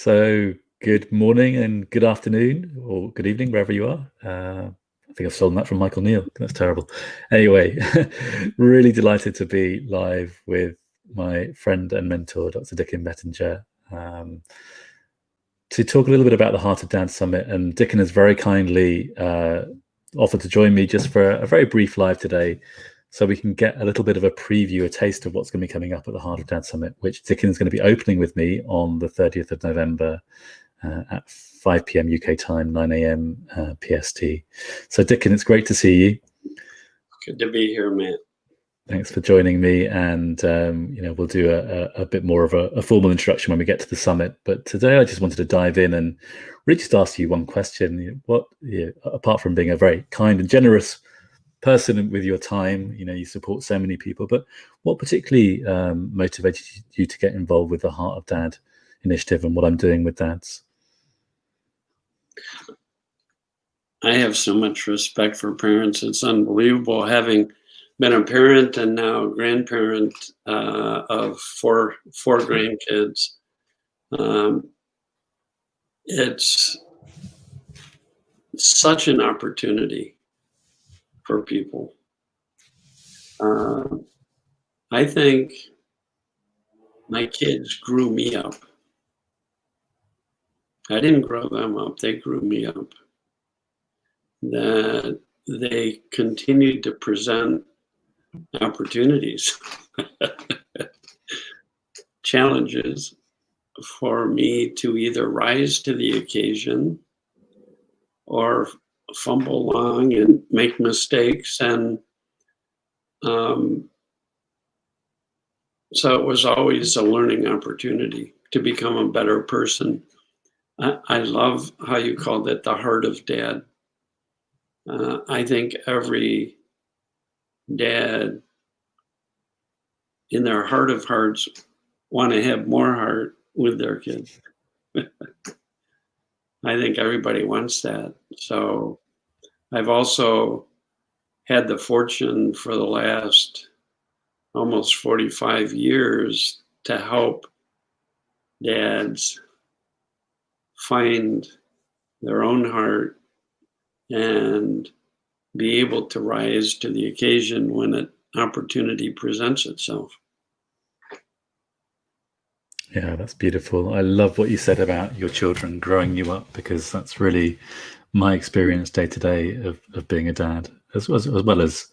So, good morning and good afternoon or good evening, wherever you are. I think I've stolen that from Michael Neal. That's terrible. Anyway, really delighted to be live with my friend and mentor, Dr. Dicken Bettinger, to talk a little bit about the Heart of Dad Summit. And Dicken has very kindly offered to join me just for a very brief live today, so we can get a little bit of a preview, a taste of what's going to be coming up at the Heart of Dad Summit, which Dicken is going to be opening with me on the 30th of November at 5 p.m. UK time, 9 a.m. PST. So Dicken, it's great to see you. Good to be here, Matt. Thanks for joining me, and we'll do a bit more of a formal introduction when we get to the summit. But today I just wanted to dive in and really just ask you one question. Apart from being a very kind and generous person with your time, you support so many people, but what particularly motivated you to get involved with the Heart of Dad initiative and what I'm doing with dads? I have so much respect for parents. It's unbelievable, having been a parent and now a grandparent of four grandkids. It's such an opportunity for people. I think my kids grew me up. I didn't grow them up, they grew me up. That they continued to present opportunities, challenges for me to either rise to the occasion or fumble along and make mistakes. And so it was always a learning opportunity to become a better person. I love how you called it the Heart of Dad. I think every dad in their heart of hearts want to have more heart with their kids. I think everybody wants that. So I've also had the fortune for the last almost 45 years to help dads find their own heart and be able to rise to the occasion when an opportunity presents itself. Yeah, that's beautiful. I love what you said about your children growing you up, because that's really my experience day to day of being a dad, as well as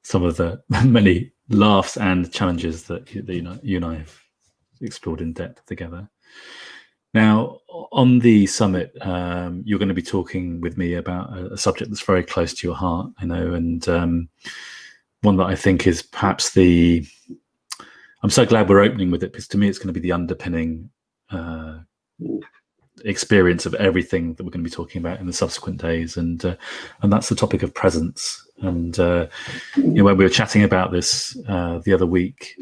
some of the many laughs and challenges that you and I have explored in depth together. Now, on the summit, you're going to be talking with me about a subject that's very close to your heart, I know, and one that I think is perhaps I'm so glad we're opening with it, because to me it's going to be the underpinning experience of everything that we're going to be talking about in the subsequent days, and that's the topic of presence. And when we were chatting about this the other week,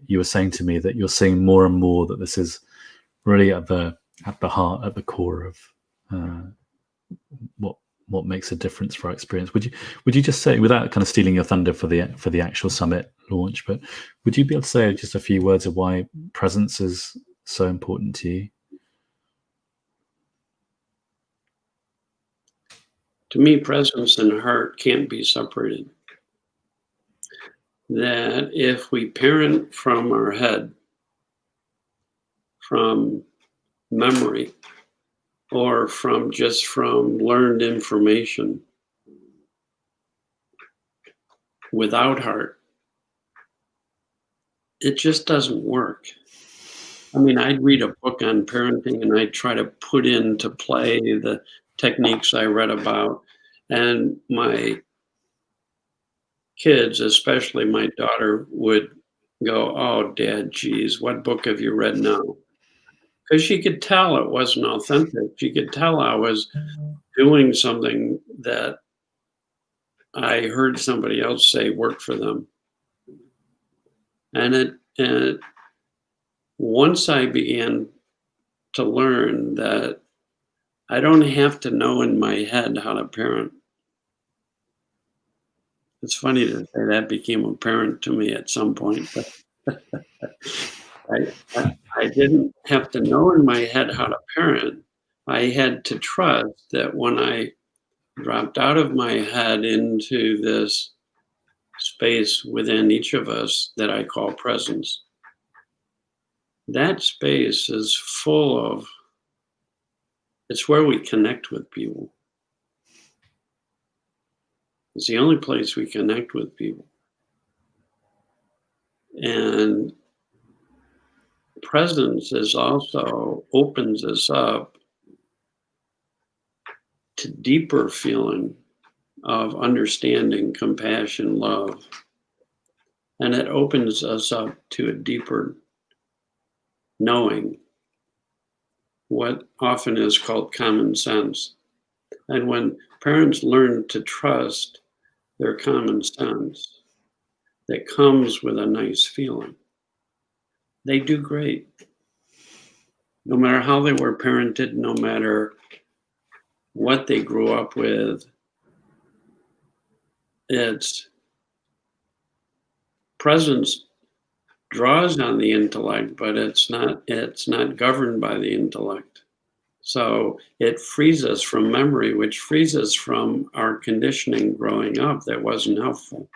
you were saying to me that you're seeing more and more that this is really at the heart, at the core of what makes a difference for our experience. Would you just say, without kind of stealing your thunder for the actual summit launch, but would you be able to say just a few words of why presence is so important to you? To me, presence and heart can't be separated. That if we parent from our head, from memory, or from learned information without heart, it just doesn't work. I mean, I'd read a book on parenting and I'd try to put into play the techniques I read about, and my kids, especially my daughter, would go, "Oh, Dad, geez, what book have you read now?" Because she could tell it wasn't authentic. She could tell I was doing something that I heard somebody else say worked for them. And once I began to learn that I don't have to know in my head how to parent. It's funny to say that became apparent to me at some point, but I I didn't have to know in my head how to parent. I had to trust that when I dropped out of my head into this space within each of us that I call presence, that space is full of, it's where we connect with people. It's the only place we connect with people. And presence is also opens us up to deeper feeling of understanding, compassion, love. And it opens us up to a deeper knowing, what often is called common sense. And when parents learn to trust their common sense that comes with a nice feeling, they do great. No matter how they were parented, no matter what they grew up with, it's presence draws on the intellect, but it's not governed by the intellect. So it frees us from memory, which frees us from our conditioning growing up that wasn't helpful.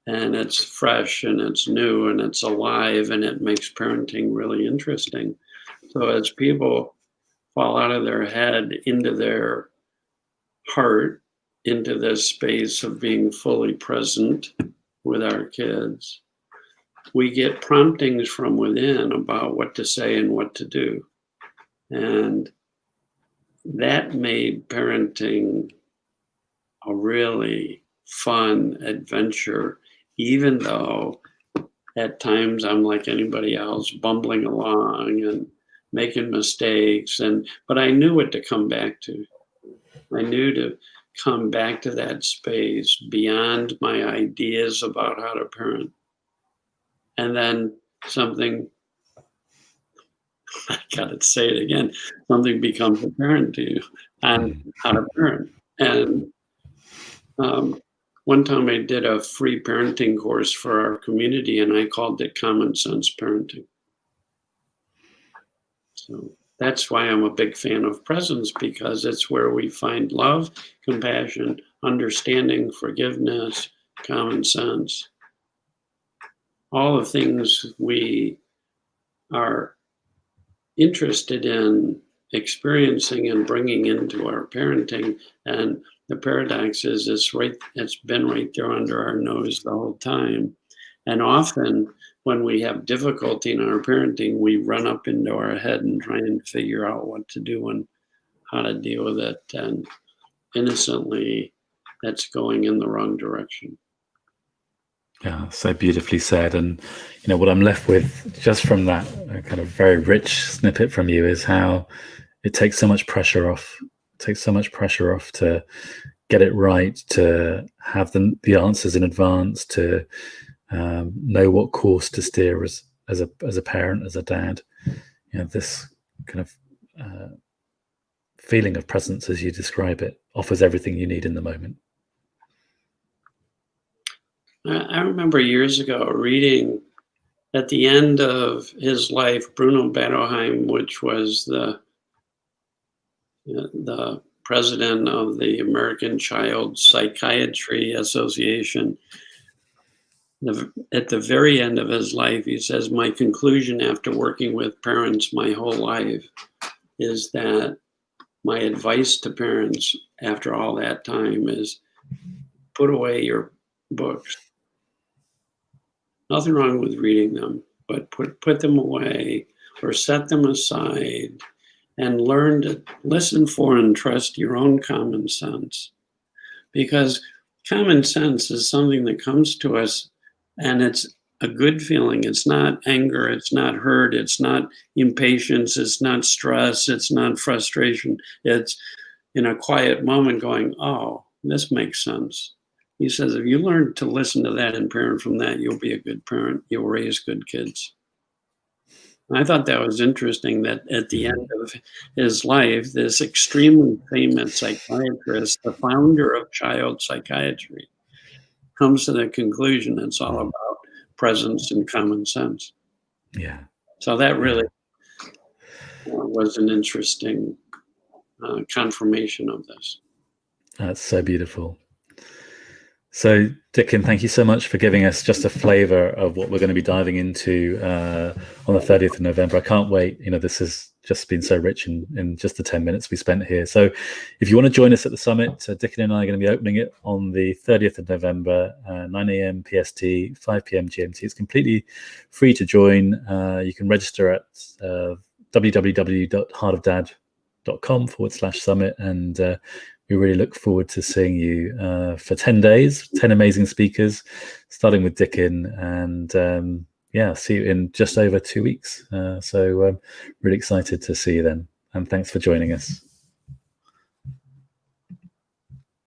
And it's fresh and it's new and it's alive and it makes parenting really interesting. So as people fall out of their head into their heart, into this space of being fully present with our kids, we get promptings from within about what to say and what to do. And that made parenting a really fun adventure, even though at times I'm like anybody else, bumbling along and making mistakes. But I knew what to come back to. I knew to come back to that space beyond my ideas about how to parent. And then something, I gotta say it again, something becomes apparent to you on how to parent. And one time I did a free parenting course for our community and I called it Common Sense Parenting. So that's why I'm a big fan of presence, because it's where we find love, compassion, understanding, forgiveness, common sense, all the things we are interested in experiencing and bringing into our parenting. And the paradox is it's been right there under our nose the whole time. And often when we have difficulty in our parenting, we run up into our head and try and figure out what to do and how to deal with it. And innocently, that's going in the wrong direction. Yeah, so beautifully said. And what I'm left with just from that kind of very rich snippet from you is how it takes so much pressure off. It takes so much pressure off to get it right, to have the answers in advance, to know what course to steer as a parent, as a dad. This kind of feeling of presence, as you describe it, offers everything you need in the moment. I remember years ago reading at the end of his life, Bruno Bettelheim, which was the president of the American Child Psychiatry Association. At the very end of his life, he says, "My conclusion after working with parents my whole life is that my advice to parents after all that time is put away your books. Nothing wrong with reading them, but put them away or set them aside and learn to listen for and trust your own common sense. Because common sense is something that comes to us and it's a good feeling. It's not anger, it's not hurt, it's not impatience, it's not stress, it's not frustration. It's in a quiet moment going, oh, this makes sense. He says, if you learn to listen to that and parent from that, you'll be a good parent. You'll raise good kids. I thought that was interesting that at the end of his life, this extremely famous psychiatrist, the founder of child psychiatry, comes to the conclusion it's all about presence and common sense. Yeah. So that really was an interesting confirmation of this. That's so beautiful. So, Dicken, thank you so much for giving us just a flavor of what we're going to be diving into on the 30th of November. I can't wait. This has just been so rich in just the 10 minutes we spent here. So if you want to join us at the summit, Dicken and I are going to be opening it on the 30th of November, 9 a.m. PST, 5 p.m. GMT. It's completely free to join. You can register at www.heartofdad.com/summit. And we really look forward to seeing you for 10 days, 10 amazing speakers, starting with Dicken, and see you in just over 2 weeks. So really excited to see you then. And thanks for joining us.